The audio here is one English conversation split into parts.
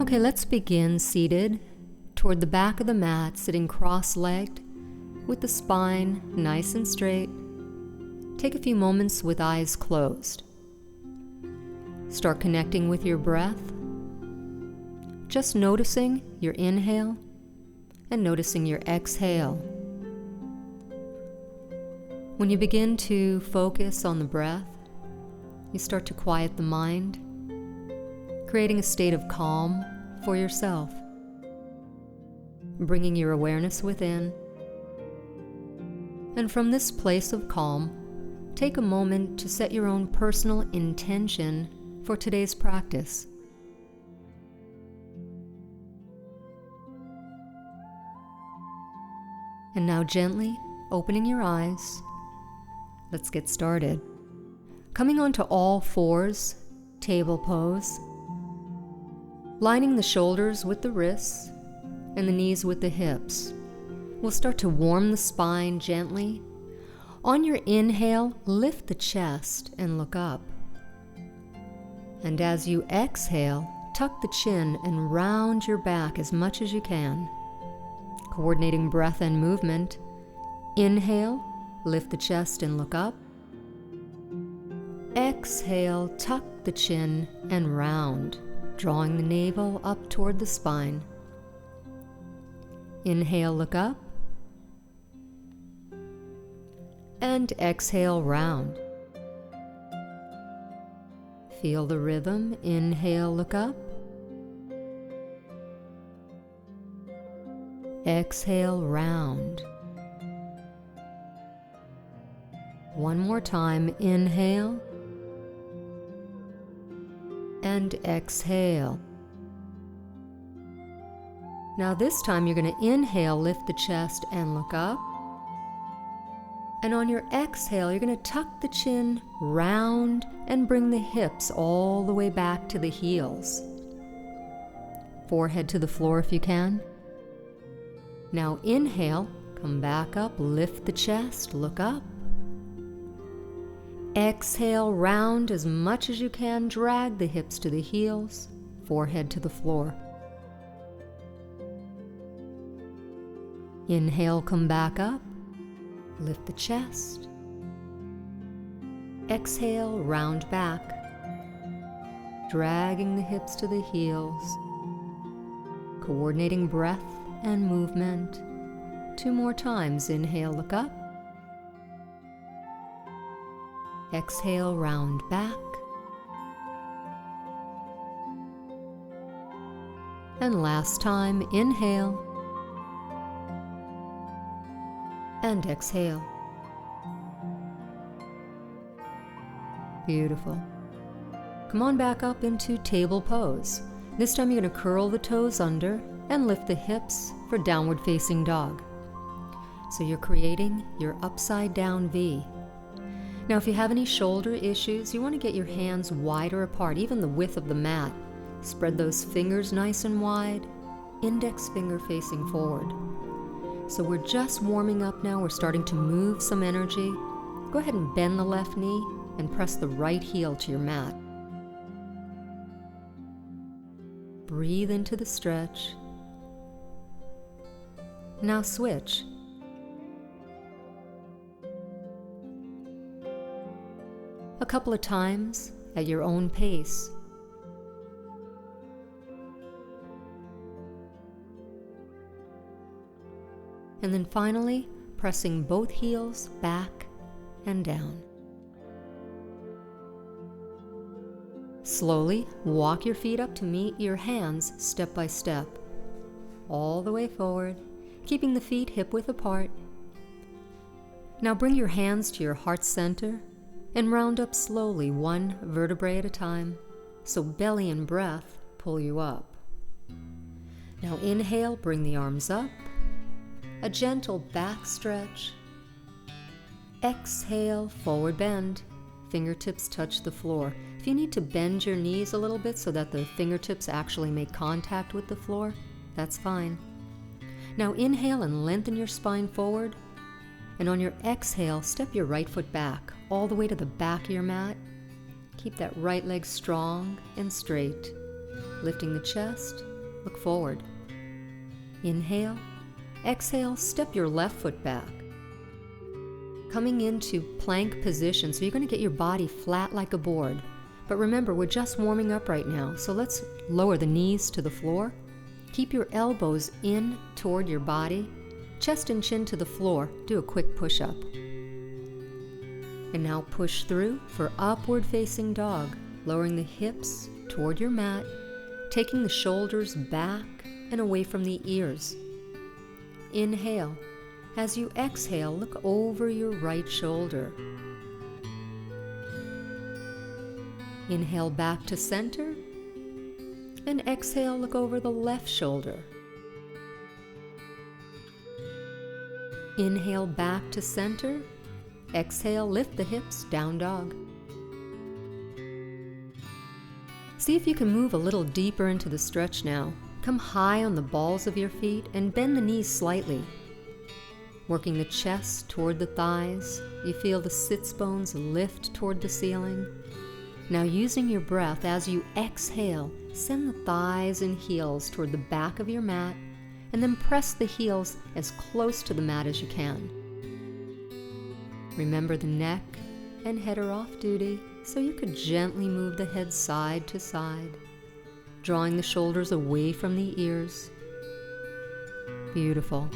Okay, let's begin seated toward the back of the mat, sitting cross-legged with the spine nice and straight. Take a few moments with eyes closed. Start connecting with your breath, just noticing your inhale and noticing your exhale. When you begin to focus on the breath, you start to quiet the mind, creating a state of calm for yourself, bringing your awareness within. And from this place of calm, take a moment to set your own personal intention for today's practice. And now gently opening your eyes, let's get started. Coming onto all fours, table pose, lining the shoulders with the wrists and the knees with the hips. We'll start to warm the spine gently. On your inhale, lift the chest and look up. And as you exhale, tuck the chin and round your back as much as you can. Coordinating breath and movement. Inhale, lift the chest and look up. Exhale, tuck the chin and round, drawing the navel up toward the spine. Inhale, look up. And exhale, round. Feel the rhythm. Inhale, look up. Exhale, round. One more time. Inhale. And exhale. Now this time you're going to inhale, lift the chest and look up. And on your exhale, you're going to tuck the chin, round, and bring the hips all the way back to the heels. Forehead to the floor if you can. Now inhale, come back up, lift the chest, look up. Exhale, round as much as you can, drag the hips to the heels, forehead to the floor. Inhale, come back up, lift the chest. Exhale, round back, dragging the hips to the heels, coordinating breath and movement. 2 more times. Inhale, look up. Exhale, round back. And last time, inhale. And exhale. Beautiful. Come on back up into table pose. This time you're going to curl the toes under and lift the hips for downward facing dog. So you're creating your upside down V. Now if you have any shoulder issues, you want to get your hands wider apart, even the width of the mat. Spread those fingers nice and wide, index finger facing forward. So we're just warming up now. We're starting to move some energy. Go ahead and bend the left knee and press the right heel to your mat. Breathe into the stretch. Now switch. A couple of times at your own pace. And then finally, pressing both heels back and down. Slowly walk your feet up to meet your hands step by step, all the way forward, keeping the feet hip-width apart. Now bring your hands to your heart center and round up slowly, 1 vertebrae at a time, so belly and breath pull you up. Now inhale, bring the arms up, a gentle back stretch. Exhale, forward bend, fingertips touch the floor. If you need to bend your knees a little bit so that the fingertips actually make contact with the floor, that's fine. Now inhale and lengthen your spine forward, and on your exhale, step your right foot back all the way to the back of your mat. Keep that right leg strong and straight, lifting the chest look forward. Inhale. Exhale, step your left foot back. Coming into plank position, so you're going to get your body flat like a board. But remember, we're just warming up right now, so let's lower the knees to the floor. Keep your elbows in toward your body, chest and chin to the floor. Do a quick push-up. And now push through for upward facing dog, lowering the hips toward your mat, taking the shoulders back and away from the ears. Inhale. As you exhale, look over your right shoulder. Inhale back to center, and exhale, look over the left shoulder. Inhale back to center, exhale, lift the hips, down dog. See if you can move a little deeper into the stretch now. Come high on the balls of your feet and bend the knees slightly. Working the chest toward the thighs, you feel the sits bones lift toward the ceiling. Now using your breath, as you exhale, send the thighs and heels toward the back of your mat, and then press the heels as close to the mat as you can. Remember, the neck and head are off duty, so you could gently move the head side to side, drawing the shoulders away from the ears. Beautiful.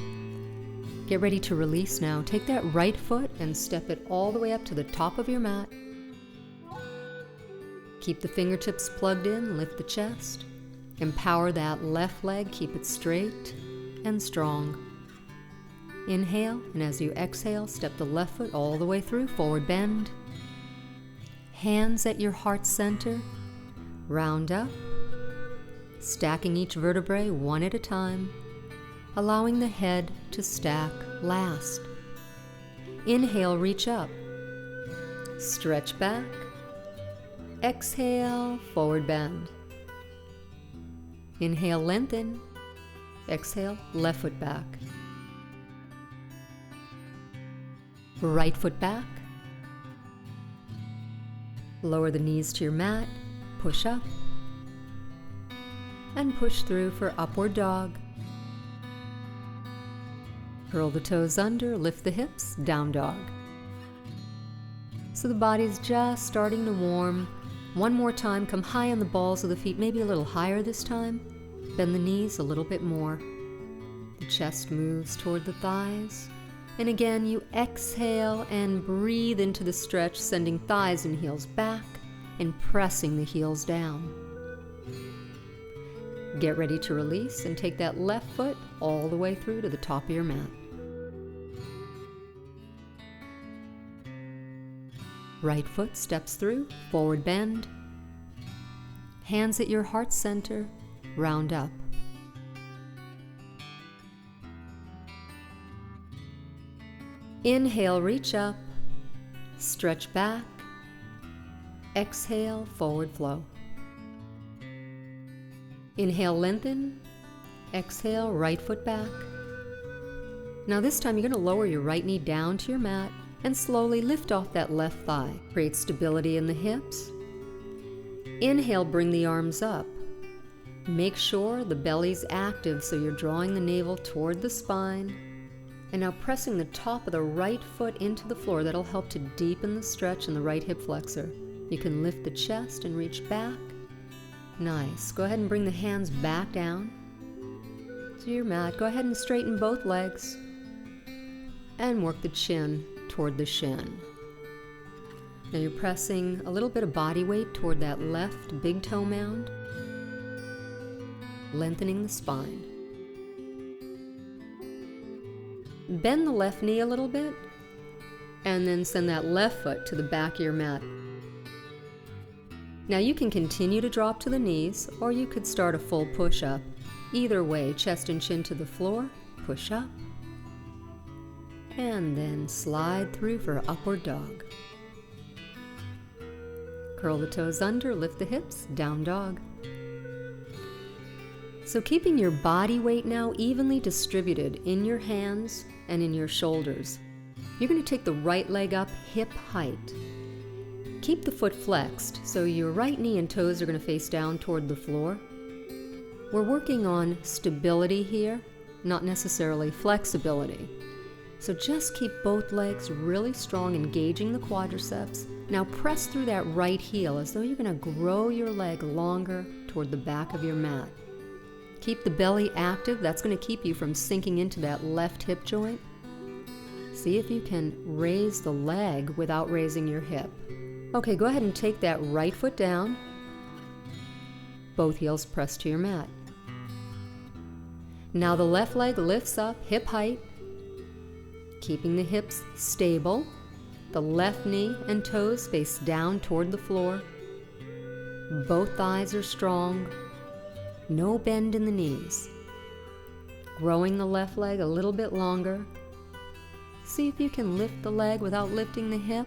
Get ready to release now. Take that right foot and step it all the way up to the top of your mat. Keep the fingertips plugged in, lift the chest. Empower that left leg, keep it straight and strong. Inhale, and as you exhale, step the left foot all the way through, forward bend. Hands at your heart center, round up, stacking each vertebrae one at a time, allowing the head to stack last. Inhale, reach up, stretch back, exhale, forward bend. Inhale, lengthen, exhale, left foot back. Right foot back. Lower the knees to your mat, push up, and push through for upward dog. Curl the toes under, lift the hips, down dog. So the body's just starting to warm. One more time, come high on the balls of the feet, maybe a little higher this time. Bend the knees a little bit more. The chest moves toward the thighs. And again, you exhale and breathe into the stretch, sending thighs and heels back and pressing the heels down. Get ready to release and take that left foot all the way through to the top of your mat. Right foot steps through, forward bend. Hands at your heart center, round up. Inhale, reach up, stretch back. Exhale, forward flow. Inhale, lengthen. Exhale, right foot back. Now this time you're going to lower your right knee down to your mat and slowly lift off that left thigh. Create stability in the hips. Inhale, bring the arms up. Make sure the belly's active, so you're drawing the navel toward the spine. And now pressing the top of the right foot into the floor. That'll help to deepen the stretch in the right hip flexor. You can lift the chest and reach back. Nice. Go ahead and bring the hands back down to your mat. Go ahead and straighten both legs and work the chin toward the shin. Now you're pressing a little bit of body weight toward that left big toe mound, lengthening the spine. Bend the left knee a little bit, and then send that left foot to the back of your mat. Now you can continue to drop to the knees, or you could start a full push-up. Either way, chest and chin to the floor, push up, and then slide through for upward dog. Curl the toes under, lift the hips, down dog. So keeping your body weight now evenly distributed in your hands and in your shoulders. You're going to take the right leg up hip height. Keep the foot flexed, so your right knee and toes are going to face down toward the floor. We're working on stability here, not necessarily flexibility. So just keep both legs really strong, engaging the quadriceps. Now press through that right heel as though you're going to grow your leg longer toward the back of your mat. Keep the belly active. That's going to keep you from sinking into that left hip joint. See if you can raise the leg without raising your hip. Okay, go ahead and take that right foot down. Both heels pressed to your mat. Now the left leg lifts up, hip height, keeping the hips stable. The left knee and toes face down toward the floor. Both thighs are strong. No bend in the knees. Growing the left leg a little bit longer. See if you can lift the leg without lifting the hip.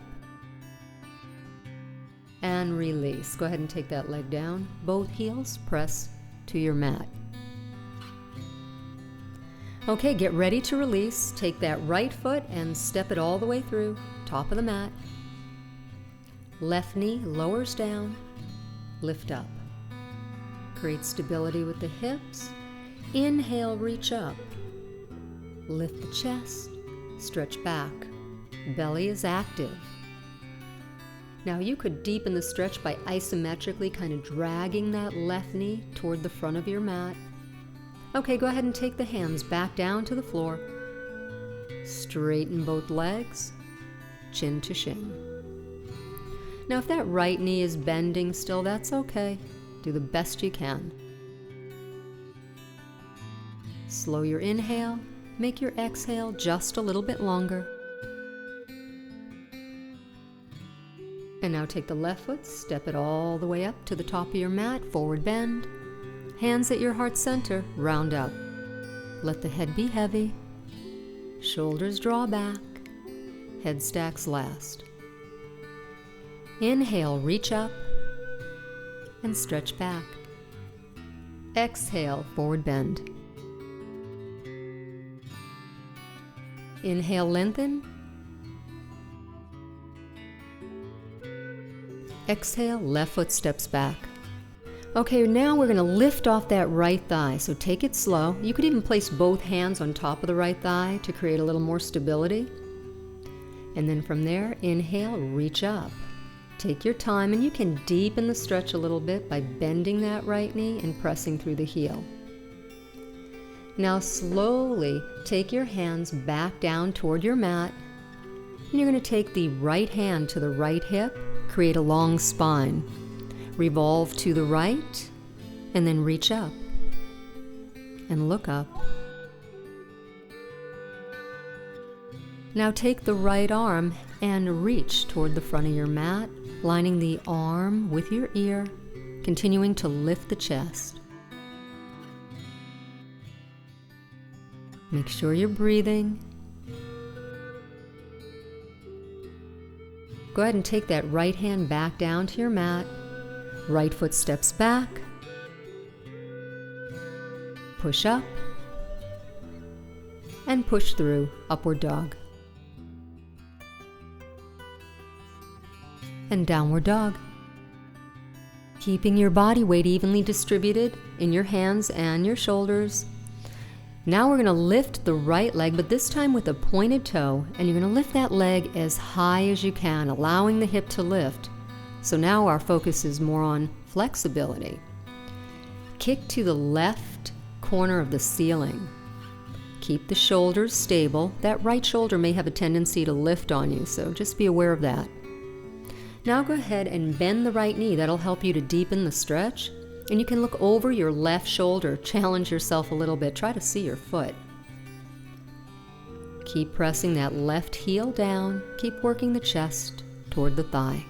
And release. Go ahead and take that leg down. Both heels press to your mat. Okay, get ready to release. Take that right foot and step it all the way through, top of the mat. Left knee lowers down, lift up. Create stability with the hips. Inhale, reach up. Lift the chest, stretch back. Belly is active. Now you could deepen the stretch by isometrically kind of dragging that left knee toward the front of your mat. Okay, go ahead and take the hands back down to the floor. Straighten both legs, chin to shin. Now if that right knee is bending still, that's okay. Do the best you can. Slow your inhale, make your exhale just a little bit longer. And now take the left foot, step it all the way up to the top of your mat, forward bend. Hands at your heart center, round up. Let the head be heavy. Shoulders draw back. Head stacks last. Inhale, reach up and stretch back. Exhale, forward bend. Inhale, lengthen. Exhale, left foot steps back. Okay, now we're going to lift off that right thigh, so take it slow. You could even place both hands on top of the right thigh to create a little more stability. And then from there, inhale, reach up. Take your time, and you can deepen the stretch a little bit by bending that right knee and pressing through the heel. Now slowly take your hands back down toward your mat, and you're going to take the right hand to the right hip, create a long spine. Revolve to the right, and then reach up, and look up. Now take the right arm and reach toward the front of your mat, lining the arm with your ear, continuing to lift the chest. Make sure you're breathing. Go ahead and take that right hand back down to your mat. Right foot steps back. Push up. And push through, upward dog. And downward dog. Keeping your body weight evenly distributed in your hands and your shoulders. Now we're going to lift the right leg, but this time with a pointed toe, and you're going to lift that leg as high as you can, allowing the hip to lift. So now our focus is more on flexibility. Kick to the left corner of the ceiling. Keep the shoulders stable. That right shoulder may have a tendency to lift on you, so just be aware of that. Now go ahead and bend the right knee. That'll help you to deepen the stretch. And you can look over your left shoulder, challenge yourself a little bit, try to see your foot. Keep pressing that left heel down, keep working the chest toward the thigh.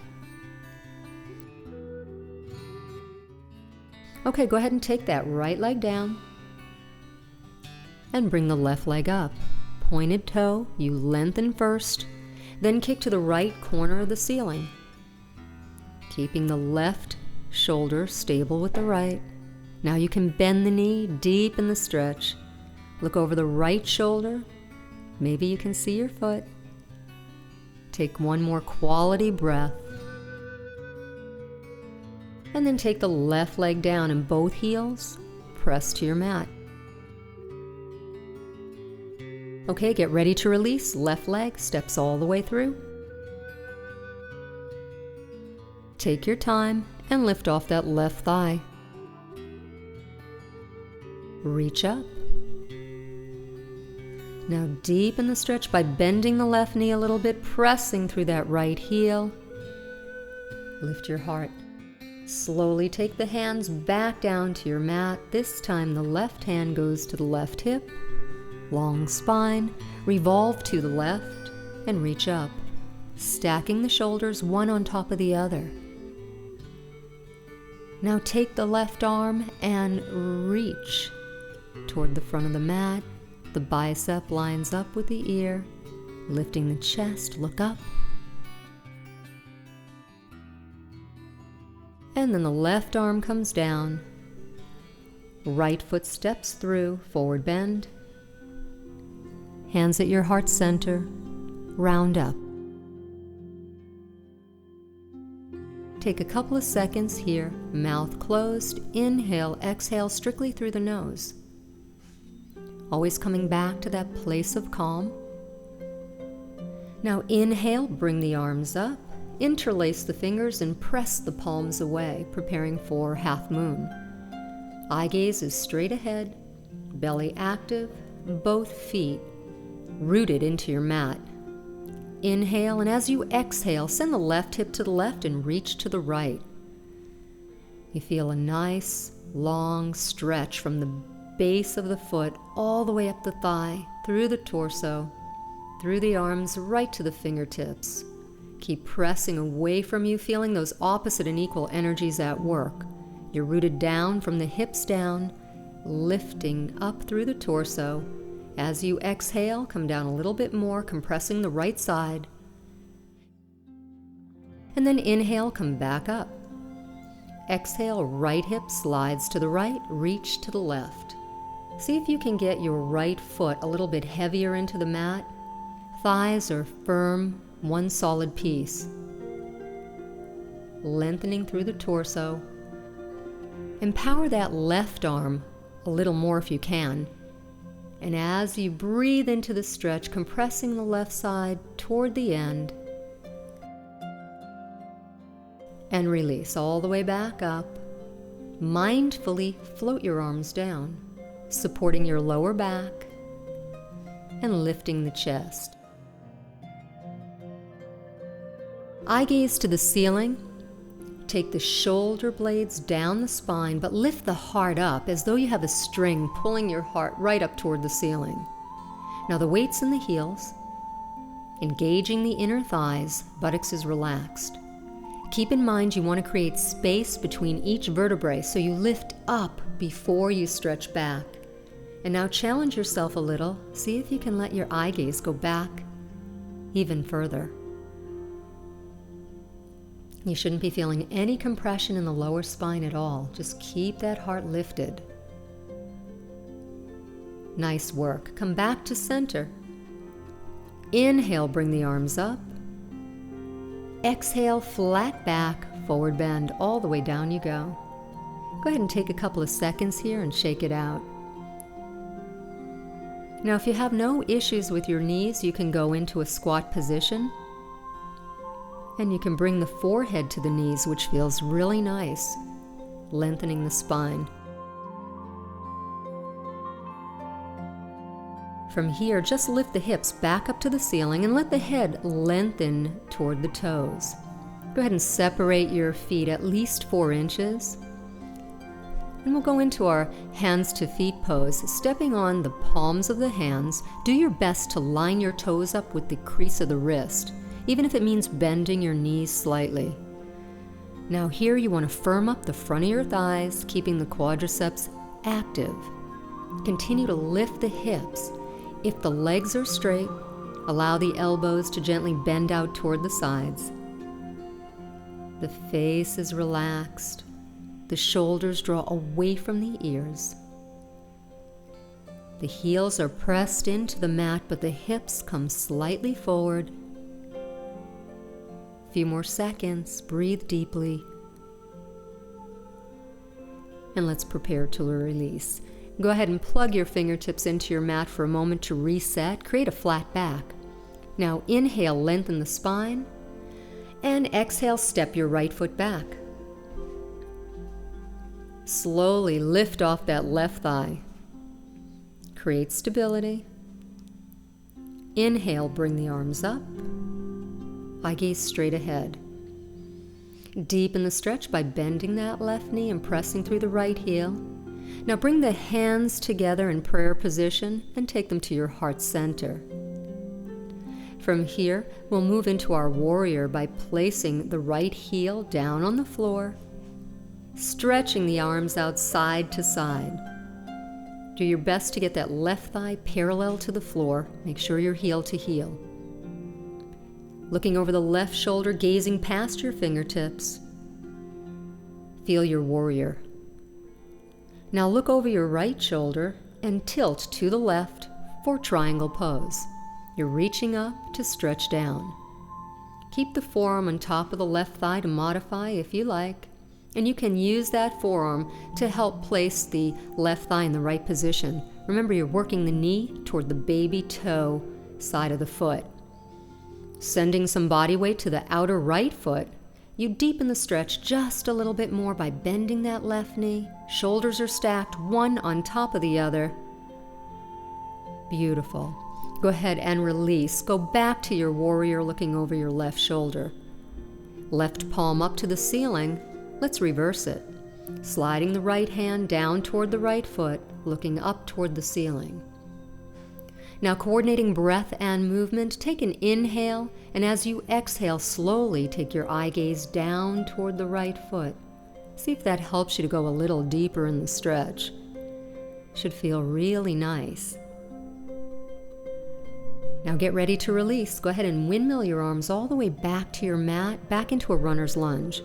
Okay, go ahead and take that right leg down and bring the left leg up. Pointed toe, you lengthen first, then kick to the right corner of the ceiling. Keeping the left shoulder stable with the right. Now you can bend the knee, deepen the stretch. Look over the right shoulder. Maybe you can see your foot. Take one more quality breath. And then take the left leg down and both heels press to your mat. Okay, get ready to release. Left leg steps all the way through. Take your time and lift off that left thigh. Reach up. Now deepen the stretch by bending the left knee a little bit, pressing through that right heel. Lift your heart. Slowly take the hands back down to your mat. This time the left hand goes to the left hip. Long spine. Revolve to the left and reach up, stacking the shoulders one on top of the other. Now take the left arm and reach toward the front of the mat. The bicep lines up with the ear. Lifting the chest, look up. And then the left arm comes down. Right foot steps through, forward bend. Hands at your heart center, round up. Take a couple of seconds here, mouth closed, inhale, exhale strictly through the nose. Always coming back to that place of calm. Now inhale, bring the arms up, interlace the fingers and press the palms away, preparing for half moon. Eye gaze is straight ahead, belly active, both feet rooted into your mat. Inhale, and as you exhale, send the left hip to the left and reach to the right. You feel a nice, long stretch from the base of the foot all the way up the thigh, through the torso, through the arms, right to the fingertips. Keep pressing away from you, feeling those opposite and equal energies at work. You're rooted down from the hips down, lifting up through the torso. As you exhale, come down a little bit more, compressing the right side. And then inhale, come back up. Exhale, right hip slides to the right, reach to the left. See if you can get your right foot a little bit heavier into the mat. Thighs are firm, one solid piece. Lengthening through the torso. Empower that left arm a little more if you can. And as you breathe into the stretch, compressing the left side toward the end. And release all the way back up. Mindfully float your arms down, supporting your lower back and lifting the chest. Eye gaze to the ceiling. Take the shoulder blades down the spine, but lift the heart up as though you have a string pulling your heart right up toward the ceiling. Now the weight's in the heels, engaging the inner thighs, buttocks is relaxed. Keep in mind you want to create space between each vertebrae, so you lift up before you stretch back. And now challenge yourself a little. See if you can let your eye gaze go back even further. You shouldn't be feeling any compression in the lower spine at all. Just keep that heart lifted. Nice work. Come back to center. Inhale, bring the arms up. Exhale, flat back, forward bend, all the way down you go. Go ahead and take a couple of seconds here and shake it out. Now, if you have no issues with your knees, you can go into a squat position. And you can bring the forehead to the knees, which feels really nice, lengthening the spine. From here, just lift the hips back up to the ceiling and let the head lengthen toward the toes. Go ahead and separate your feet at least 4 inches. And we'll go into our hands to feet pose. Stepping on the palms of the hands, do your best to line your toes up with the crease of the wrist, even if it means bending your knees slightly. Now here you want to firm up the front of your thighs, keeping the quadriceps active. Continue to lift the hips. If the legs are straight, allow the elbows to gently bend out toward the sides. The face is relaxed. The shoulders draw away from the ears. The heels are pressed into the mat, but the hips come slightly forward. A few more seconds. Breathe deeply. and let's prepare to release. Go ahead and plug your fingertips into your mat for a moment to reset. Create a flat back. Now inhale, lengthen the spine, and exhale, step your right foot back. Slowly lift off that left thigh. Create stability. Inhale, bring the arms up. Eye gaze straight ahead. Deepen the stretch by bending that left knee and pressing through the right heel. Now bring the hands together in prayer position and take them to your heart center. From here, we'll move into our warrior by placing the right heel down on the floor, stretching the arms out side to side. Do your best to get that left thigh parallel to the floor. Make sure you're heel to heel. Looking over the left shoulder, gazing past your fingertips. Feel your warrior. Now look over your right shoulder and tilt to the left for triangle pose. You're reaching up to stretch down. Keep the forearm on top of the left thigh to modify if you like, and you can use that forearm to help place the left thigh in the right position. Remember, you're working the knee toward the baby toe side of the foot. Sending some body weight to the outer right foot, you deepen the stretch just a little bit more by bending that left knee. Shoulders are stacked, one on top of the other. Beautiful. Go ahead and release. Go back to your warrior looking over your left shoulder. Left palm up to the ceiling. Let's reverse it. Sliding the right hand down toward the right foot, looking up toward the ceiling. Now coordinating breath and movement, take an inhale, and as you exhale, slowly take your eye gaze down toward the right foot. See if that helps you to go a little deeper in the stretch. Should feel really nice. Now get ready to release. Go ahead and windmill your arms all the way back to your mat, back into a runner's lunge.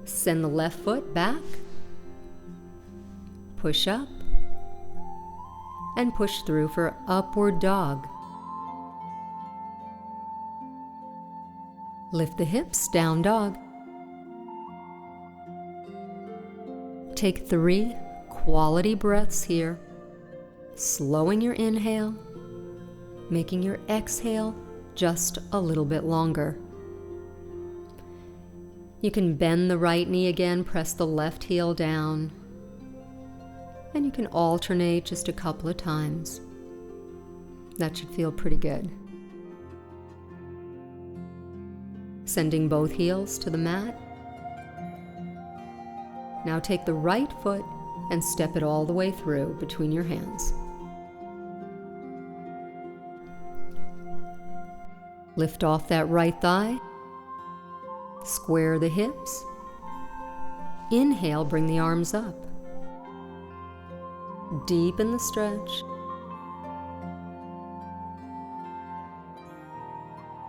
Send the left foot back. Push up. And push through for upward dog. Lift the hips, down dog. Take 3 quality breaths here, slowing your inhale, making your exhale just a little bit longer. You can bend the right knee again, press the left heel down, and you can alternate just a couple of times. That should feel pretty good. Sending both heels to the mat. Now take the right foot and step it all the way through between your hands. Lift off that right thigh. Square the hips. Inhale, bring the arms up. Deepen the stretch.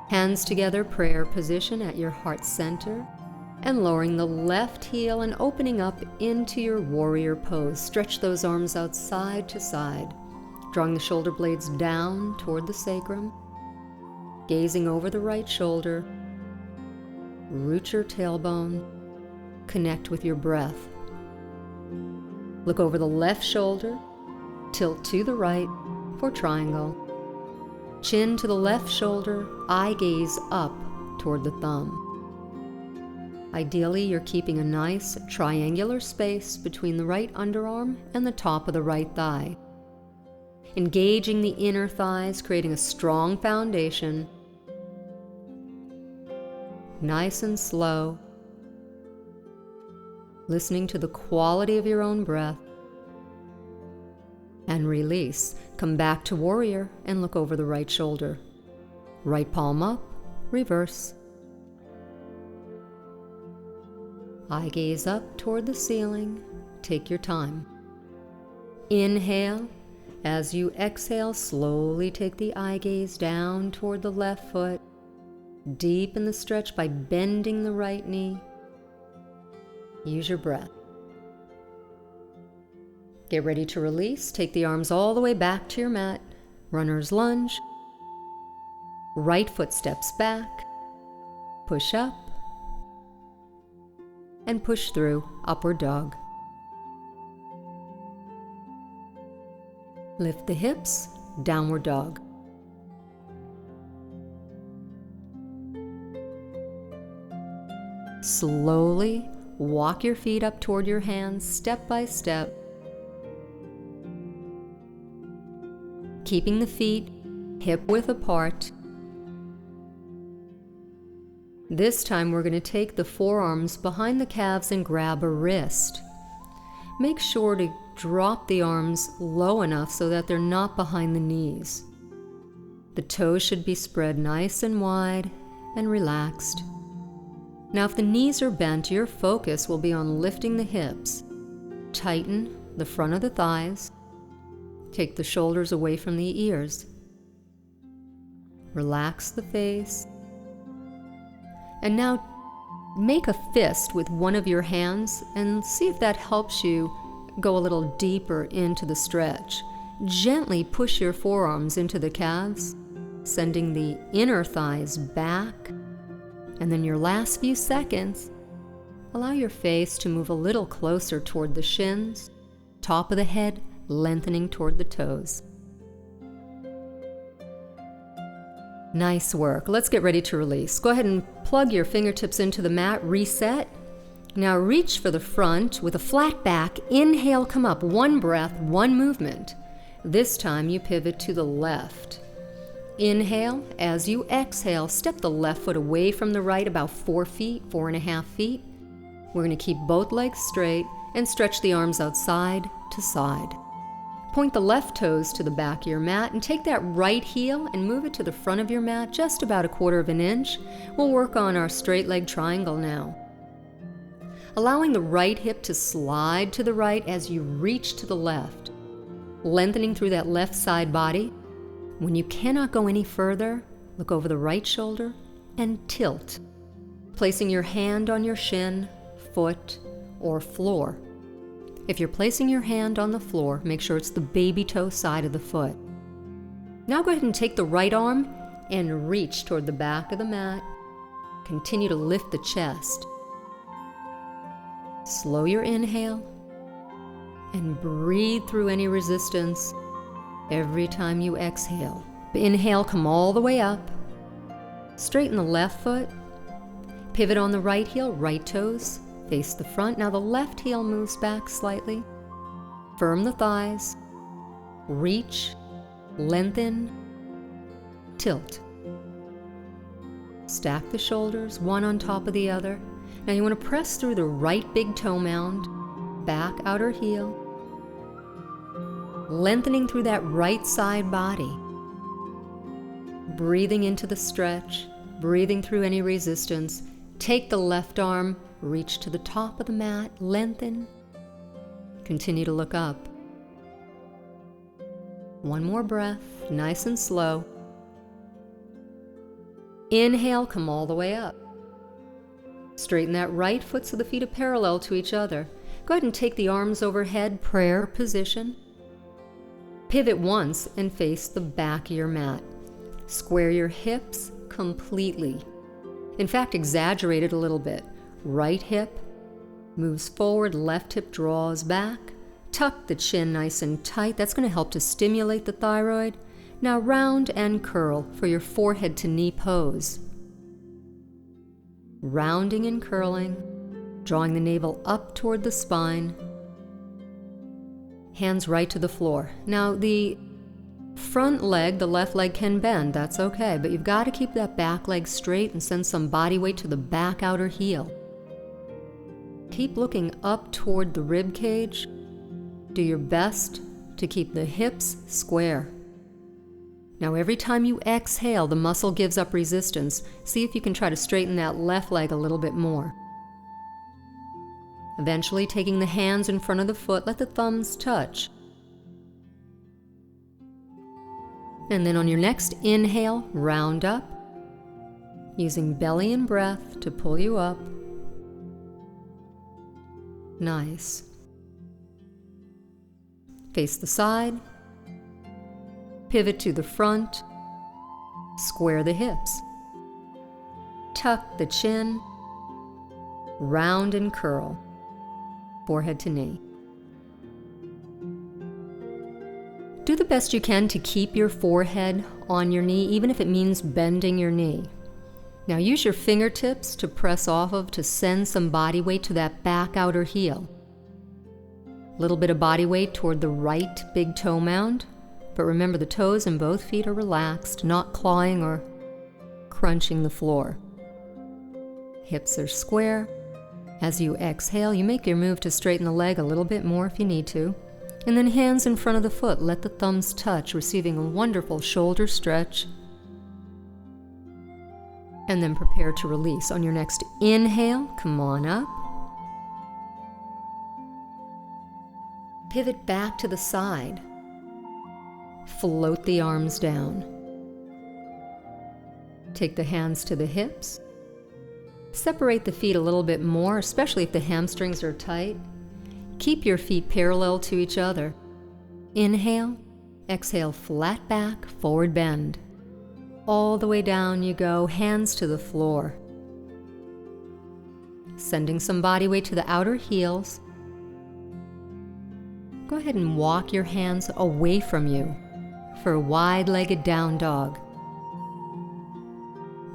Hands together, prayer position at your heart center, and lowering the left heel and opening up into your warrior pose. Stretch those arms out side to side, drawing the shoulder blades down toward the sacrum, gazing over the right shoulder. Root your tailbone, connect with your breath. Look over the left shoulder, tilt to the right for triangle. Chin to the left shoulder, eye gaze up toward the thumb. Ideally, you're keeping a nice triangular space between the right underarm and the top of the right thigh. Engaging the inner thighs, creating a strong foundation. Nice and slow. Listening to the quality of your own breath. And release. Come back to warrior and look over the right shoulder. Right palm up, reverse. Eye gaze up toward the ceiling. Take your time. Inhale. As you exhale, slowly take the eye gaze down toward the left foot. Deepen the stretch by bending the right knee. Use your breath. Get ready to release. Take the arms all the way back to your mat. Runner's lunge. Right foot steps back. Push up. And push through upward dog. Lift the hips, downward dog. Slowly walk your feet up toward your hands, step by step. Keeping the feet hip-width apart. This time we're going to take the forearms behind the calves and grab a wrist. Make sure to drop the arms low enough so that they're not behind the knees. The toes should be spread nice and wide and relaxed. Now if the knees are bent, your focus will be on lifting the hips. Tighten the front of the thighs. Take the shoulders away from the ears. Relax the face. And now make a fist with one of your hands and see if that helps you go a little deeper into the stretch. Gently push your forearms into the calves, sending the inner thighs back. And then your last few seconds, allow your face to move a little closer toward the shins, top of the head lengthening toward the toes. Nice work. Let's get ready to release. Go ahead and plug your fingertips into the mat, reset. Now reach for the front with a flat back. Inhale, come up. One breath, one movement. This time you pivot to the left. Inhale. As you exhale, step the left foot away from the right about 4 feet, 4.5 feet. We're going to keep both legs straight and stretch the arms out side to side. Point the left toes to the back of your mat and take that right heel and move it to the front of your mat just about 1/4 inch. We'll work on our straight leg triangle now. Allowing the right hip to slide to the right as you reach to the left. Lengthening through that left side body. When you cannot go any further, look over the right shoulder and tilt, placing your hand on your shin, foot, or floor. If you're placing your hand on the floor, make sure it's the baby toe side of the foot. Now go ahead and take the right arm and reach toward the back of the mat. Continue to lift the chest. Slow your inhale and breathe through any resistance every time you exhale. Inhale, come all the way up. Straighten the left foot. Pivot on the right heel, right toes. Face the front. Now the left heel moves back slightly. Firm the thighs. Reach, lengthen, tilt. Stack the shoulders, one on top of the other. Now you want to press through the right big toe mound, back outer heel, lengthening through that right side body. Breathing into the stretch, breathing through any resistance. Take the left arm, reach to the top of the mat, lengthen. Continue to look up. One more breath, nice and slow. Inhale, come all the way up. Straighten that right foot so the feet are parallel to each other. Go ahead and take the arms overhead, prayer position. Pivot once and face the back of your mat. Square your hips completely. In fact, exaggerate it a little bit. Right hip moves forward, left hip draws back. Tuck the chin nice and tight. That's going to help to stimulate the thyroid. Now round and curl for your forehead to knee pose. Rounding and curling, drawing the navel up toward the spine. Hands right to the floor. Now the front leg, the left leg can bend, that's okay, but you've got to keep that back leg straight and send some body weight to the back outer heel. Keep looking up toward the rib cage. Do your best to keep the hips square. Now every time you exhale, the muscle gives up resistance. See if you can try to straighten that left leg a little bit more. Eventually taking the hands in front of the foot, let the thumbs touch. And then on your next inhale, round up, using belly and breath to pull you up. Nice. Face the side. Pivot to the front. Square the hips. Tuck the chin. Round and curl. Forehead to knee. Do the best you can to keep your forehead on your knee, even if it means bending your knee. Now use your fingertips to press off of to send some body weight to that back outer heel. A little bit of body weight toward the right big toe mound, but remember the toes in both feet are relaxed, not clawing or crunching the floor. Hips are square. As you exhale, you make your move to straighten the leg a little bit more if you need to. And then hands in front of the foot, let the thumbs touch, receiving a wonderful shoulder stretch. And then prepare to release. On your next inhale, come on up. Pivot back to the side. Float the arms down. Take the hands to the hips. Separate the feet a little bit more, especially if the hamstrings are tight. Keep your feet parallel to each other. Inhale, exhale, flat back, forward bend. All the way down you go, hands to the floor. Sending some body weight to the outer heels. Go ahead and walk your hands away from you for a wide-legged down dog.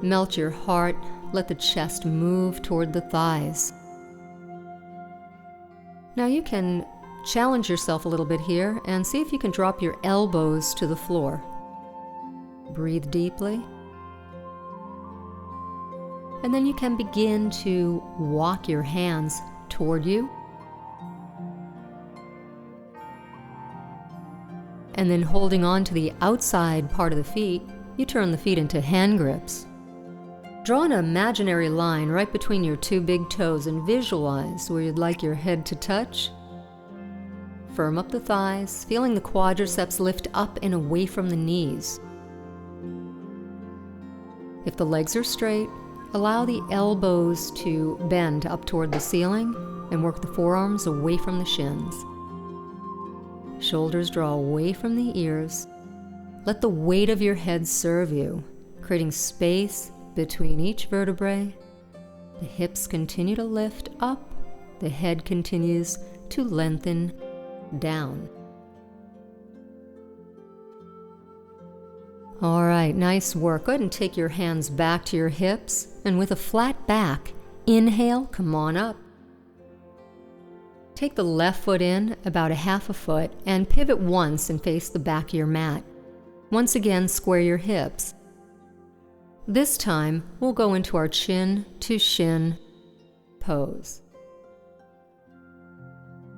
Melt your heart, let the chest move toward the thighs. Now you can challenge yourself a little bit here and see if you can drop your elbows to the floor. Breathe deeply. And then you can begin to walk your hands toward you. And then holding on to the outside part of the feet, you turn the feet into hand grips. Draw an imaginary line right between your two big toes and visualize where you'd like your head to touch. Firm up the thighs, feeling the quadriceps lift up and away from the knees. If the legs are straight, allow the elbows to bend up toward the ceiling and work the forearms away from the shins. Shoulders draw away from the ears. Let the weight of your head serve you, creating space between each vertebrae. The hips continue to lift up. The head continues to lengthen down. All right, nice work. Go ahead and take your hands back to your hips, and with a flat back, inhale, come on up. Take the left foot in about a half a foot and pivot once and face the back of your mat. Once again, square your hips. This time, we'll go into our chin to shin pose.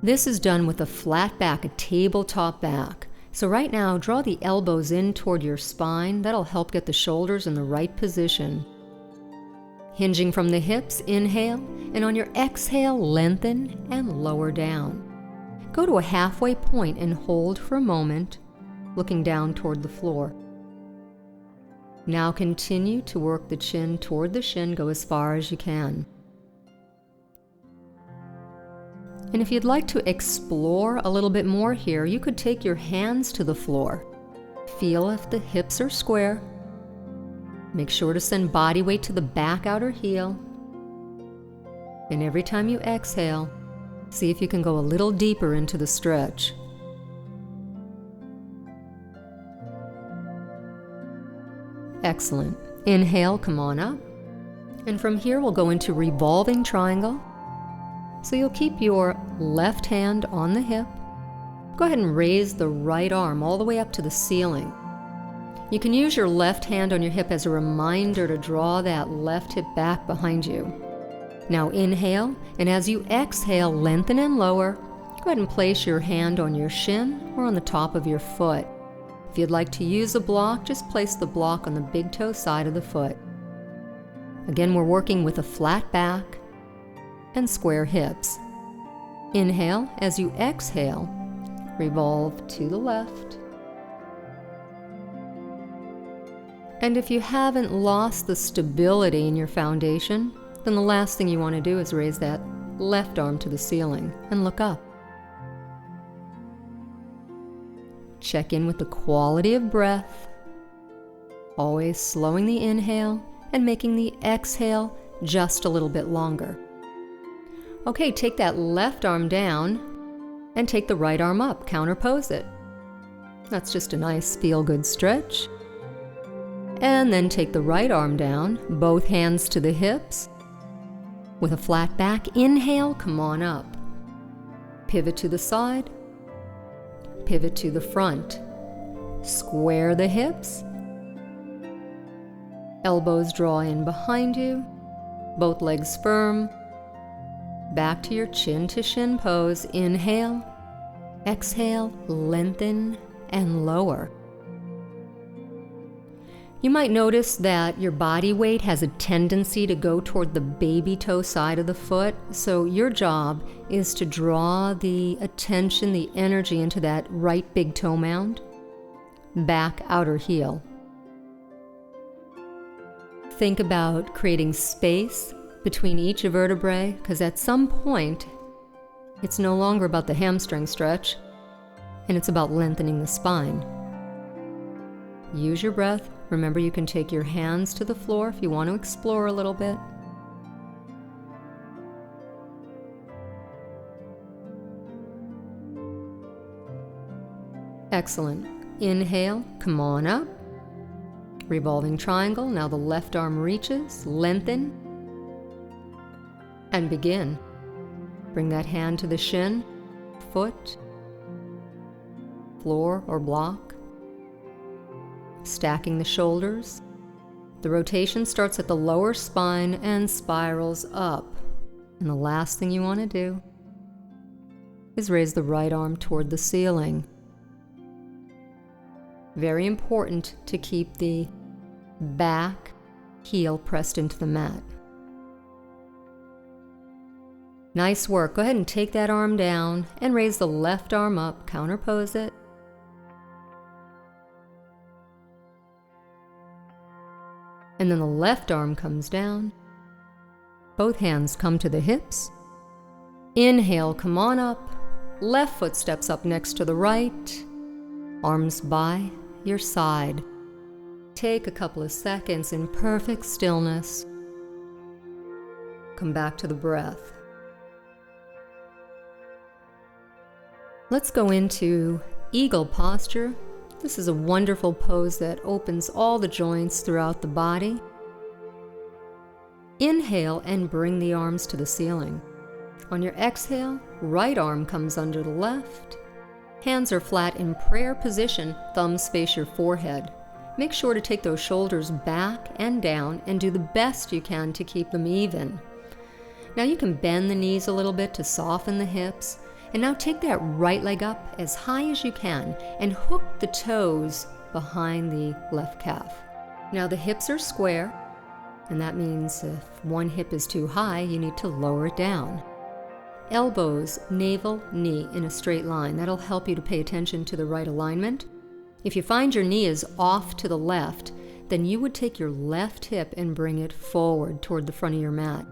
This is done with a flat back, a tabletop back. So right now, draw the elbows in toward your spine. That'll help get the shoulders in the right position. Hinging from the hips, inhale, and on your exhale, lengthen and lower down. Go to a halfway point and hold for a moment, looking down toward the floor. Now continue to work the chin toward the shin, go as far as you can. And if you'd like to explore a little bit more here, you could take your hands to the floor. Feel if the hips are square. Make sure to send body weight to the back outer heel. And every time you exhale, see if you can go a little deeper into the stretch. Excellent. Inhale, come on up. And from here, we'll go into revolving triangle. So you'll keep your left hand on the hip. Go ahead and raise the right arm all the way up to the ceiling. You can use your left hand on your hip as a reminder to draw that left hip back behind you. Now inhale, and as you exhale, lengthen and lower. Go ahead and place your hand on your shin or on the top of your foot. If you'd like to use a block, just place the block on the big toe side of the foot. Again, we're working with a flat back and square hips. Inhale. As you exhale, revolve to the left. And if you haven't lost the stability in your foundation, then the last thing you want to do is raise that left arm to the ceiling and look up. Check in with the quality of breath, always slowing the inhale and making the exhale just a little bit longer. Okay, take that left arm down and take the right arm up, counterpose it. That's just a nice feel-good stretch. And then take the right arm down, both hands to the hips. With a flat back, inhale, come on up. Pivot to the side, pivot to the front. Square the hips. Elbows draw in behind you, both legs firm. Back to your chin to shin pose. Inhale, exhale, lengthen and lower. You might notice that your body weight has a tendency to go toward the baby toe side of the foot, so your job is to draw the attention, the energy into that right big toe mound, back outer heel. Think about creating space between each vertebrae, because at some point, it's no longer about the hamstring stretch, and it's about lengthening the spine. Use your breath. Remember, you can take your hands to the floor if you want to explore a little bit. Excellent. Inhale, come on up. Revolving triangle. Now the left arm reaches, lengthen, and begin. Bring that hand to the shin, foot, floor or block. Stacking the shoulders. The rotation starts at the lower spine and spirals up. And the last thing you want to do is raise the right arm toward the ceiling. Very important to keep the back heel pressed into the mat. Nice work. Go ahead and take that arm down and raise the left arm up. Counterpose it. And then the left arm comes down. Both hands come to the hips. Inhale, come on up. Left foot steps up next to the right. Arms by your side. Take a couple of seconds in perfect stillness. Come back to the breath. Let's go into eagle posture. This is a wonderful pose that opens all the joints throughout the body. Inhale and bring the arms to the ceiling. On your exhale, right arm comes under the left. Hands are flat in prayer position, thumbs face your forehead. Make sure to take those shoulders back and down and do the best you can to keep them even. Now you can bend the knees a little bit to soften the hips. And now take that right leg up as high as you can and hook the toes behind the left calf. Now the hips are square, and that means if one hip is too high, you need to lower it down. Elbows, navel, knee in a straight line. That'll help you to pay attention to the right alignment. If you find your knee is off to the left, then you would take your left hip and bring it forward toward the front of your mat.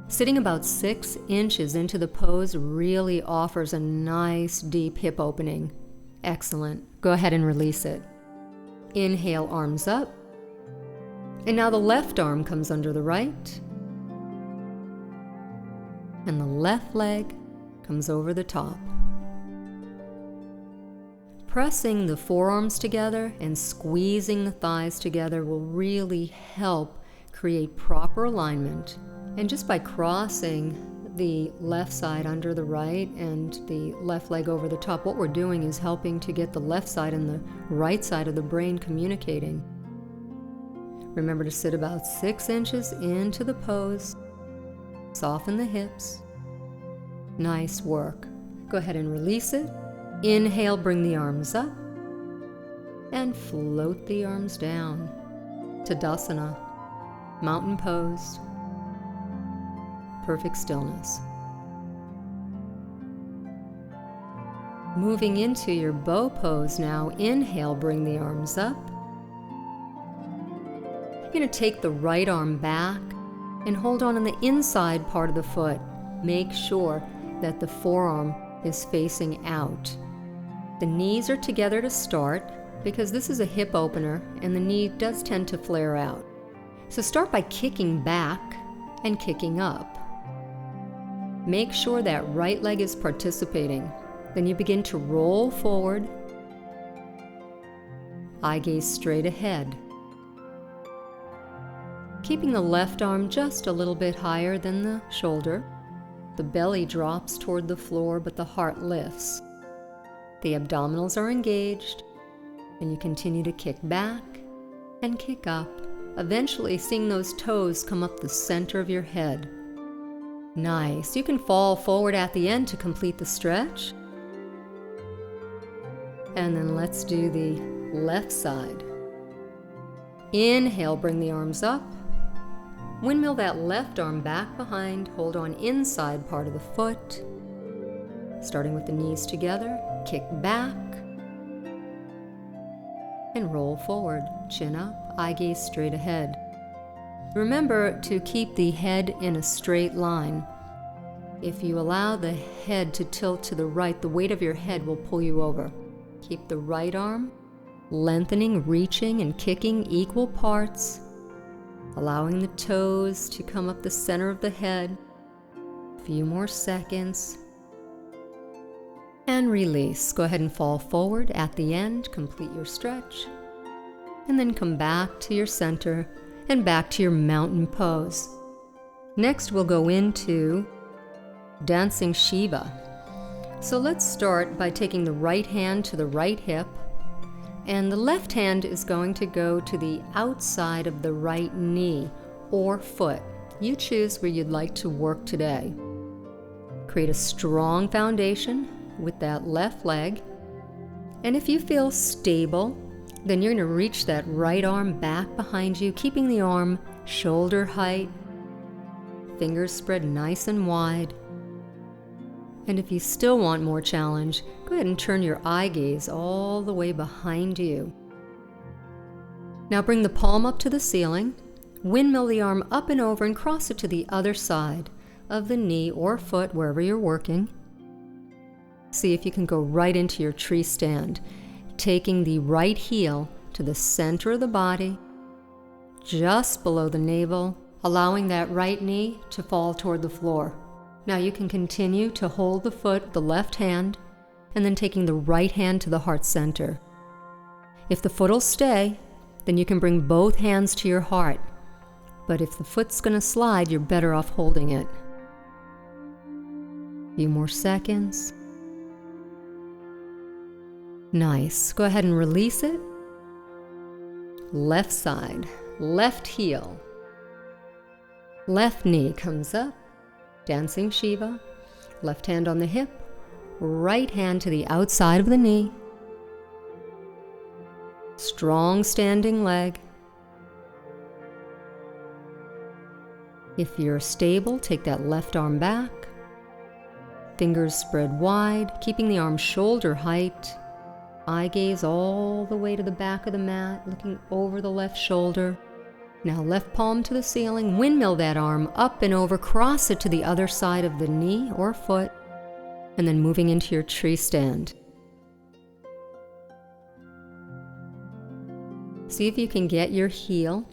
Sitting about 6 inches into the pose really offers a nice deep hip opening. Excellent. Go ahead and release it. Inhale, arms up. And now the left arm comes under the right. And the left leg comes over the top. Pressing the forearms together and squeezing the thighs together will really help create proper alignment. And just by crossing the left side under the right and the left leg over the top, what we're doing is helping to get the left side and the right side of the brain communicating. Remember to sit about 6 inches into the pose. Soften the hips. Nice work. Go ahead and release it. Inhale, bring the arms up. And float the arms down. Tadasana, mountain pose. Perfect stillness. Moving into your bow pose now. Inhale, bring the arms up. You're going to take the right arm back and hold on the inside part of the foot. Make sure that the forearm is facing out. The knees are together to start because this is a hip opener and the knee does tend to flare out. So start by kicking back and kicking up. Make sure that right leg is participating. Then you begin to roll forward eye gaze straight ahead. Keeping the left arm just a little bit higher than the shoulder, the belly drops toward the floor, but the heart lifts. The abdominals are engaged, and you continue to kick back and kick up, eventually seeing those toes come up the center of your head. Nice. You can fall forward at the end to complete the stretch. And then let's do the left side. Inhale, bring the arms up. Windmill that left arm back behind, hold on inside part of the foot. Starting with the knees together, kick back, and roll forward, chin up, eye gaze straight ahead. Remember to keep the head in a straight line. If you allow the head to tilt to the right, the weight of your head will pull you over. Keep the right arm lengthening, reaching, and kicking equal parts, allowing the toes to come up the center of the head. A few more seconds. And release. Go ahead and fall forward at the end, complete your stretch, and then come back to your center and back to your mountain pose. Next, we'll go into dancing Shiva. So let's start by taking the right hand to the right hip, and the left hand is going to go to the outside of the right knee or foot. You choose where you'd like to work today. Create a strong foundation with that left leg, and if you feel stable, then you're going to reach that right arm back behind you, keeping the arm shoulder height, fingers spread nice and wide. And if you still want more challenge, go ahead and turn your eye gaze all the way behind you. Now bring the palm up to the ceiling, windmill the arm up and over and cross it to the other side of the knee or foot, wherever you're working. See if you can go right into your tree stand, taking the right heel to the center of the body, just below the navel, allowing that right knee to fall toward the floor. Now you can continue to hold the foot with the left hand, and then taking the right hand to the heart center. If the foot will stay, then you can bring both hands to your heart. But if the foot's going to slide, you're better off holding it. A few more seconds. Nice. Go ahead and release it. Left side, left heel. Left knee comes up, dancing Shiva. Left hand on the hip, right hand to the outside of the knee. Strong standing leg. If you're stable, take that left arm back. Fingers spread wide, keeping the arm shoulder height. Eye gaze all the way to the back of the mat, looking over the left shoulder. Now left palm to the ceiling, windmill that arm up and over, cross it to the other side of the knee or foot, and then moving into your tree stand. See if you can get your heel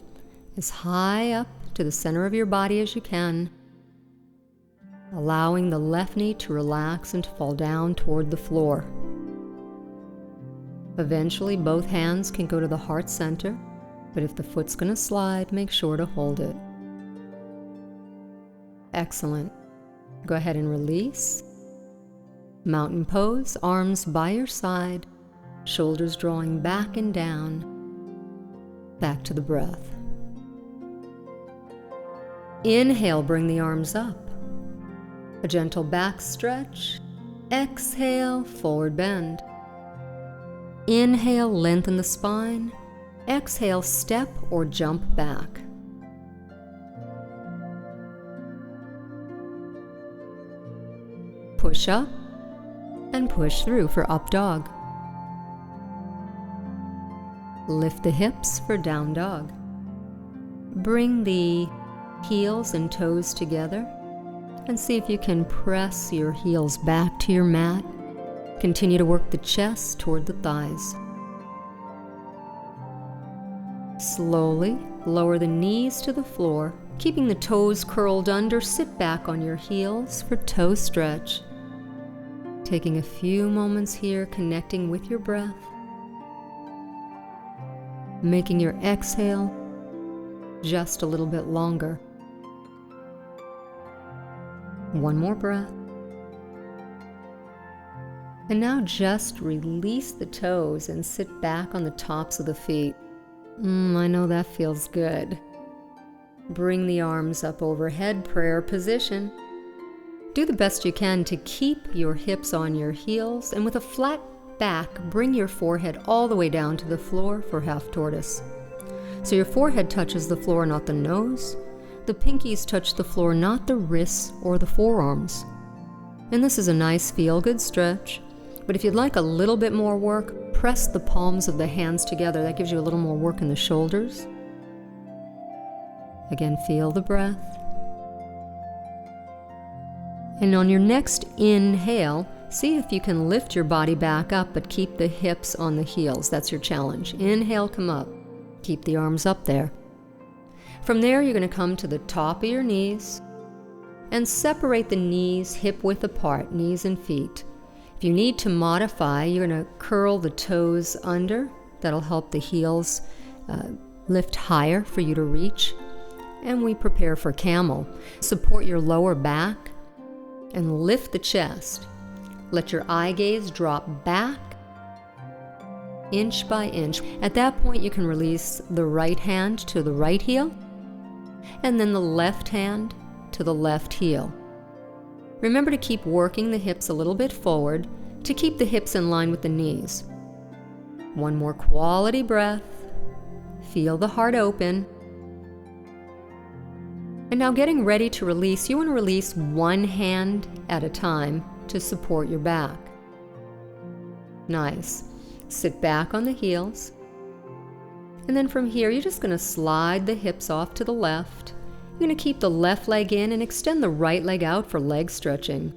as high up to the center of your body as you can, allowing the left knee to relax and to fall down toward the floor. Eventually, both hands can go to the heart center, but if the foot's going to slide, make sure to hold it. Excellent. Go ahead and release. Mountain pose, arms by your side, shoulders drawing back and down. Back to the breath. Inhale, bring the arms up. A gentle back stretch. Exhale, forward bend. Inhale, lengthen the spine. Exhale, step or jump back. Push up and push through for up dog. Lift the hips for down dog. Bring the heels and toes together and see if you can press your heels back to your mat. Continue to work the chest toward the thighs. Slowly lower the knees to the floor, keeping the toes curled under. Sit back on your heels for toe stretch. Taking a few moments here, connecting with your breath. making your exhale just a little bit longer. One more breath. And now just release the toes and sit back on the tops of the feet. I know that feels good. Bring the arms up overhead, prayer position. Do the best you can to keep your hips on your heels, and with a flat back, bring your forehead all the way down to the floor for half tortoise. So your forehead touches the floor, not the nose. The pinkies touch the floor, not the wrists or the forearms. And this is a nice feel-good stretch. But if you'd like a little bit more work, press the palms of the hands together. That gives you a little more work in the shoulders. Again, feel the breath. And on your next inhale, see if you can lift your body back up, but keep the hips on the heels. That's your challenge. Inhale, come up. Keep the arms up there. From there, you're going to come to the top of your knees and separate the knees hip-width apart, knees and feet. If you need to modify, you're going to curl the toes under. That'll help the heels lift higher for you to reach. And we prepare for camel. Support your lower back and lift the chest. Let your eye gaze drop back, inch by inch. At that point, you can release the right hand to the right heel, and then the left hand to the left heel. Remember to keep working the hips a little bit forward to keep the hips in line with the knees. One more quality breath. Feel the heart open. And now getting ready to release, you want to release one hand at a time to support your back. Nice. Sit back on the heels. And then from here, you're just going to slide the hips off to the left. You're going to keep the left leg in and extend the right leg out for leg stretching.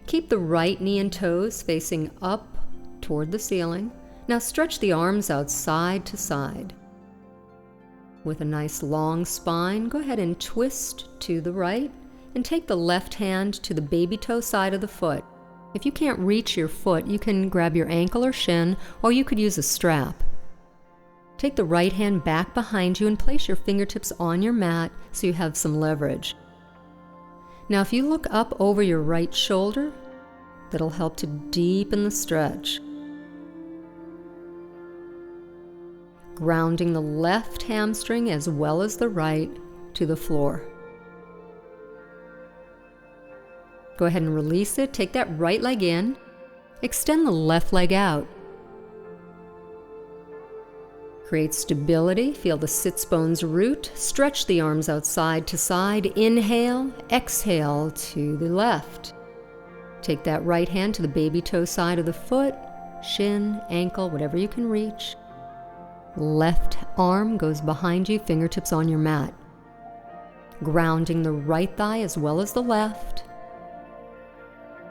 Keep the right knee and toes facing up toward the ceiling. Now stretch the arms out side to side. With a nice long spine, go ahead and twist to the right and take the left hand to the baby toe side of the foot. If you can't reach your foot, you can grab your ankle or shin, or you could use a strap. Take the right hand back behind you and place your fingertips on your mat so you have some leverage. Now if you look up over your right shoulder, that'll help to deepen the stretch. Grounding the left hamstring as well as the right to the floor. Go ahead and release it. Take that right leg in. Extend the left leg out. Create stability. Feel the sits bones root. Stretch the arms out side to side. Inhale, exhale to the left. Take that right hand to the baby toe side of the foot, shin, ankle, whatever you can reach. Left arm goes behind you, fingertips on your mat. Grounding the right thigh as well as the left.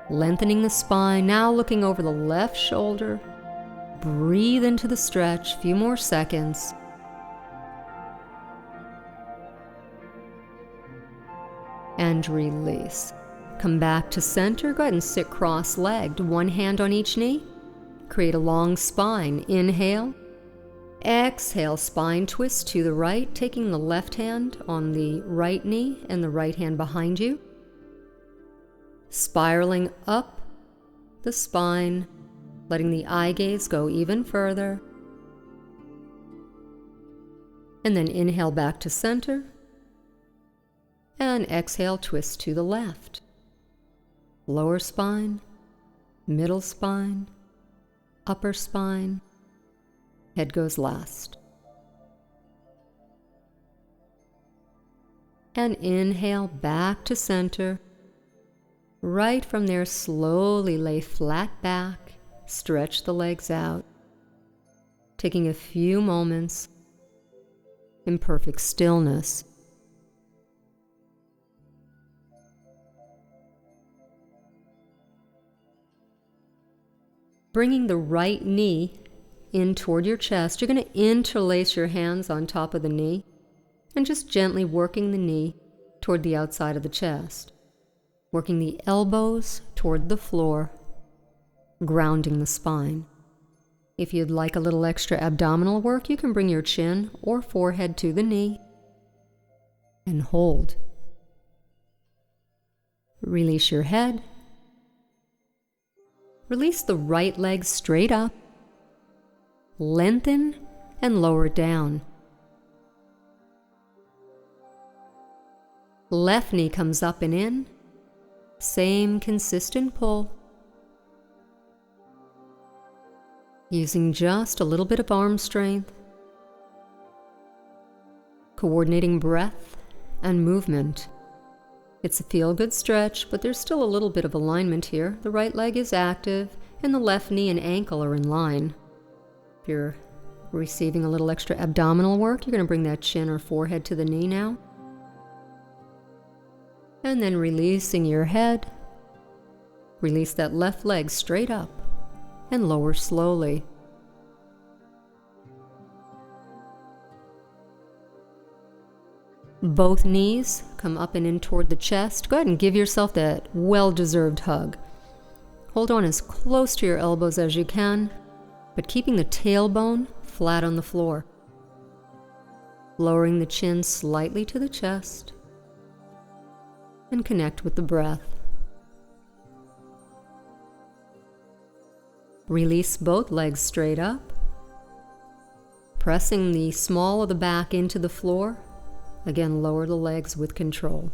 Lengthening the spine, now looking over the left shoulder. Breathe into the stretch, few more seconds. And release. Come back to center, go ahead and sit cross-legged, one hand on each knee. Create a long spine, inhale. Exhale, spine twist to the right, taking the left hand on the right knee and the right hand behind you. Spiraling up the spine, letting the eye gaze go even further. And then inhale back to center. And exhale, twist to the left. Lower spine, middle spine, upper spine. Head goes last. And inhale back to center. Right from there, slowly lay flat back, stretch the legs out, taking a few moments in perfect stillness. Bringing the right knee in toward your chest, you're going to interlace your hands on top of the knee and just gently working the knee toward the outside of the chest. Working the elbows toward the floor, grounding the spine. If you'd like a little extra abdominal work, you can bring your chin or forehead to the knee and hold. Release your head. Release the right leg straight up. Lengthen and lower it down. Left knee comes up and in. Same consistent pull. Using just a little bit of arm strength. Coordinating breath and movement. It's a feel-good stretch, but there's still a little bit of alignment here. The right leg is active, and the left knee and ankle are in line. If you're receiving a little extra abdominal work, you're going to bring that chin or forehead to the knee now. And then releasing your head. Release that left leg straight up and lower slowly. Both knees come up and in toward the chest. Go ahead and give yourself that well-deserved hug. Hold on as close to your elbows as you can, but keeping the tailbone flat on the floor. Lowering the chin slightly to the chest and connect with the breath. Release both legs straight up, pressing the small of the back into the floor. Again, lower the legs with control.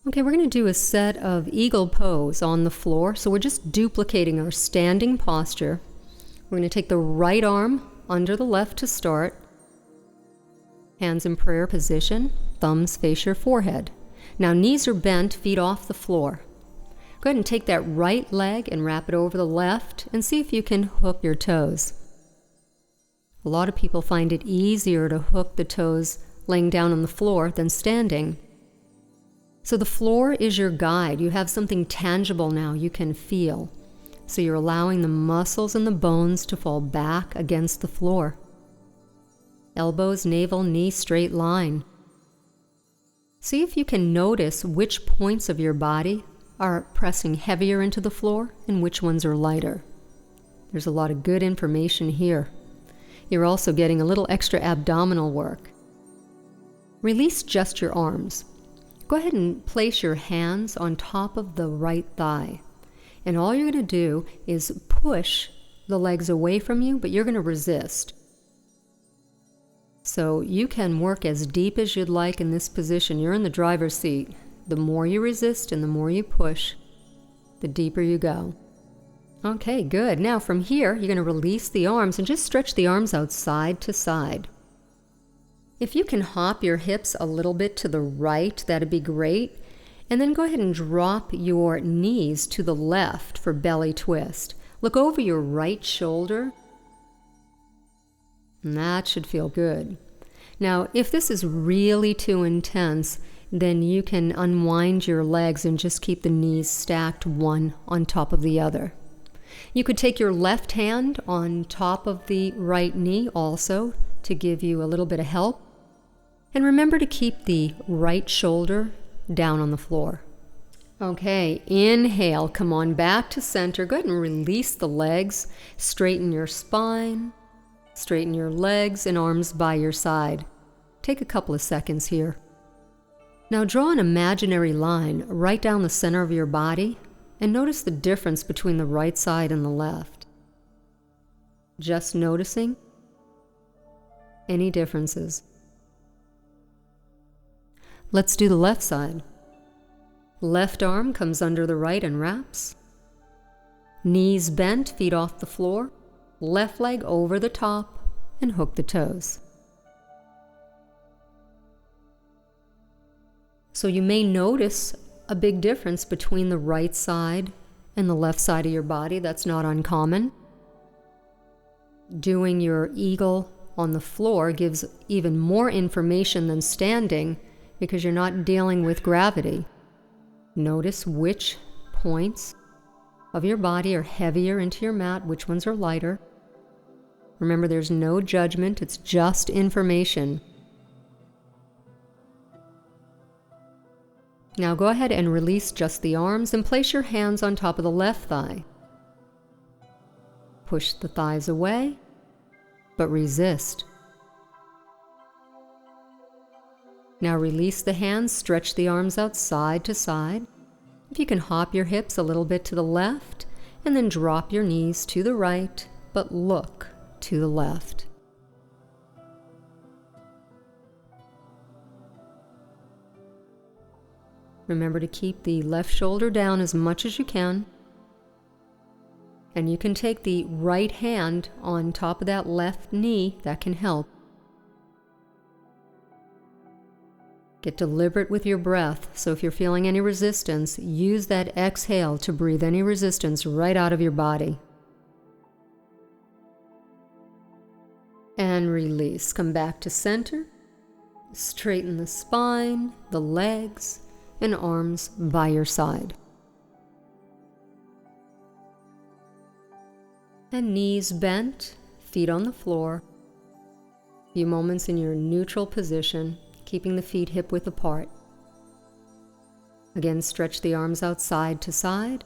Okay, we're going to do a set of eagle pose on the floor. So we're just duplicating our standing posture. We're going to take the right arm under the left to start. Hands in prayer position, thumbs face your forehead. Now knees are bent, feet off the floor. Go ahead and take that right leg and wrap it over the left and see if you can hook your toes. A lot of people find it easier to hook the toes laying down on the floor than standing. So the floor is your guide. You have something tangible now you can feel. So you're allowing the muscles and the bones to fall back against the floor. Elbows, navel, knee, straight line. See if you can notice which points of your body are pressing heavier into the floor and which ones are lighter. There's a lot of good information here. You're also getting a little extra abdominal work. Release just your arms. Go ahead and place your hands on top of the right thigh. And all you're going to do is push the legs away from you, but you're going to resist. So you can work as deep as you'd like in this position. You're in the driver's seat. The more you resist and the more you push, the deeper you go. Okay, good. Now from here, you're going to release the arms and just stretch the arms out side to side. If you can hop your hips a little bit to the right, that'd be great. And then go ahead and drop your knees to the left for belly twist. Look over your right shoulder. And that should feel good. Now, if this is really too intense, then you can unwind your legs and just keep the knees stacked one on top of the other. You could take your left hand on top of the right knee also to give you a little bit of help. And remember to keep the right shoulder down on the floor. Okay, inhale, come on back to center. Go ahead and release the legs. Straighten your spine, straighten your legs and arms by your side. Take a couple of seconds here. Now draw an imaginary line right down the center of your body and notice the difference between the right side and the left. Just noticing any differences. Let's do the left side. Left arm comes under the right and wraps. Knees bent, feet off the floor. Left leg over the top and hook the toes. So you may notice a big difference between the right side and the left side of your body. That's not uncommon. Doing your eagle on the floor gives even more information than standing because you're not dealing with gravity. Notice which points of your body are heavier into your mat, which ones are lighter. Remember, there's no judgment, it's just information. Now go ahead and release just the arms and place your hands on top of the left thigh. Push the thighs away, but resist. Now release the hands, stretch the arms out side to side. If you can hop your hips a little bit to the left, and then drop your knees to the right, but look to the left. Remember to keep the left shoulder down as much as you can. And you can take the right hand on top of that left knee. That can help. Get deliberate with your breath. So if you're feeling any resistance, use that exhale to breathe any resistance right out of your body. And release. Come back to center. Straighten the spine, the legs, and arms by your side. And knees bent, feet on the floor. A few moments in your neutral position, keeping the feet hip-width apart. Again, stretch the arms out side to side.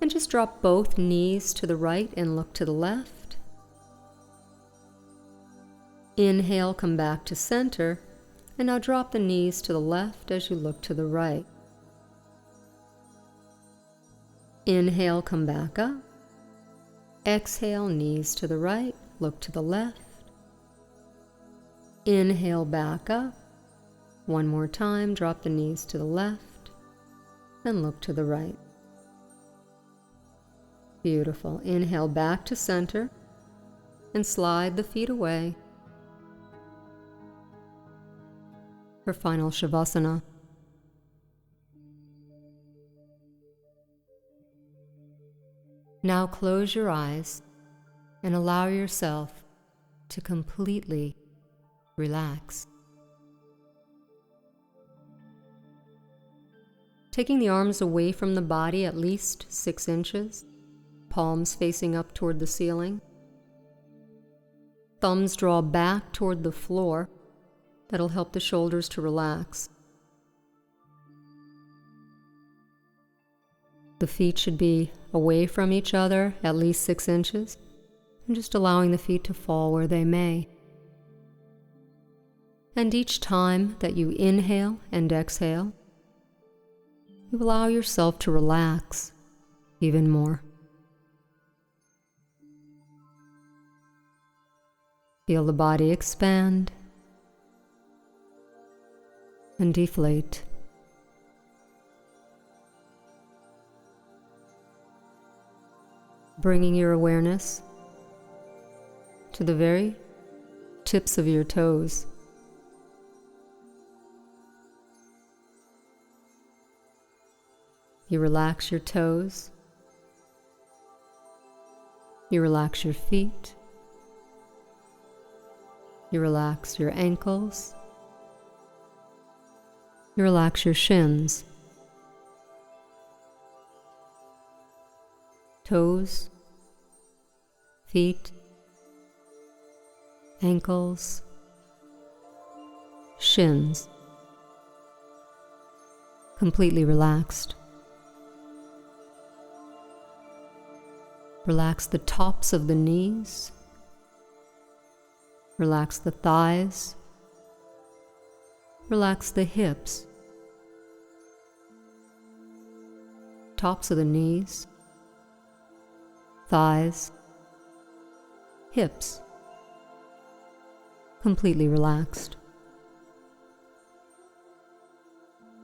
And just drop both knees to the right and look to the left. Inhale, come back to center. And now drop the knees to the left as you look to the right. Inhale, come back up. Exhale, knees to the right, look to the left. Inhale, back up. One more time, drop the knees to the left and look to the right. Beautiful. Inhale, back to center and slide the feet away for final Shavasana. Now close your eyes and allow yourself to completely relax. Taking the arms away from the body at least 6 inches, palms facing up toward the ceiling. Thumbs draw back toward the floor. That'll help the shoulders to relax. The feet should be away from each other at least 6 inches, and just allowing the feet to fall where they may. And each time that you inhale and exhale, you allow yourself to relax even more. Feel the body expand and deflate. Bringing your awareness to the very tips of your toes. You relax your toes. You relax your feet. You relax your ankles. You relax your shins. Toes, feet, ankles, shins, completely relaxed. Relax the tops of the knees. Relax the thighs. Relax the hips. Tops of the knees, thighs, hips, completely relaxed.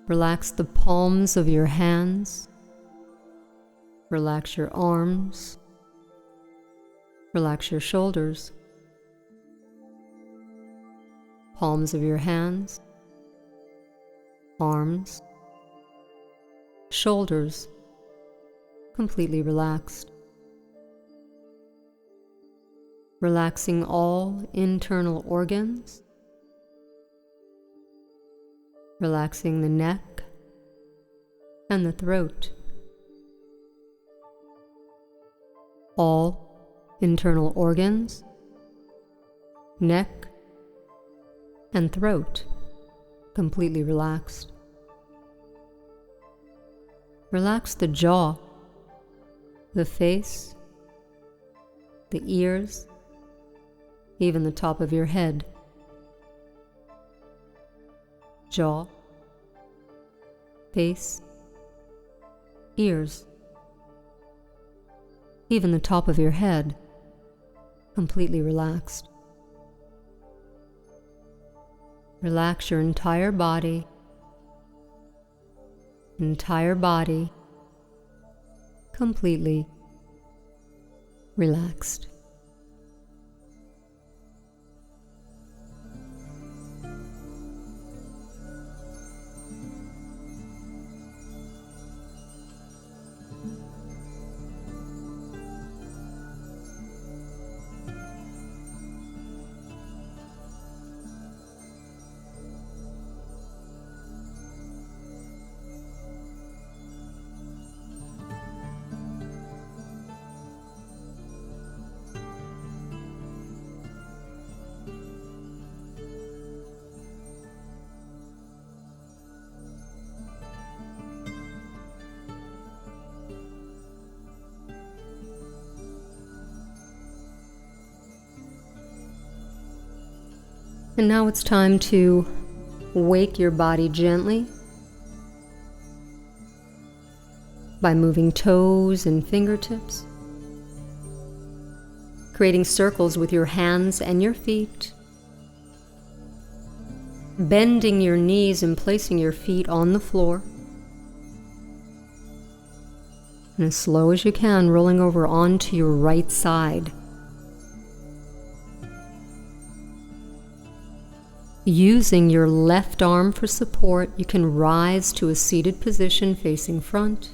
Relax the palms of your hands. Relax your arms. Relax your shoulders. Palms of your hands, arms, shoulders, completely relaxed. Relaxing all internal organs. Relaxing the neck and the throat. All internal organs, neck and throat, completely relaxed. Relax the jaw, the face, the ears, even the top of your head, jaw, face, ears, even the top of your head, completely relaxed. Relax your entire body, completely relaxed. And now it's time to wake your body gently by moving toes and fingertips, creating circles with your hands and your feet, bending your knees and placing your feet on the floor, and as slow as you can, rolling over onto your right side. Using your left arm for support, you can rise to a seated position facing front.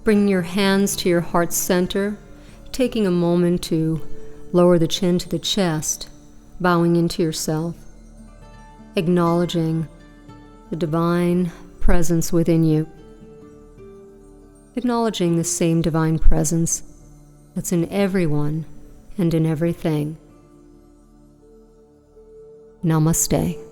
Bring your hands to your heart center, taking a moment to lower the chin to the chest, bowing into yourself, acknowledging the divine presence within you, acknowledging the same divine presence that's in everyone and in everything. Namaste.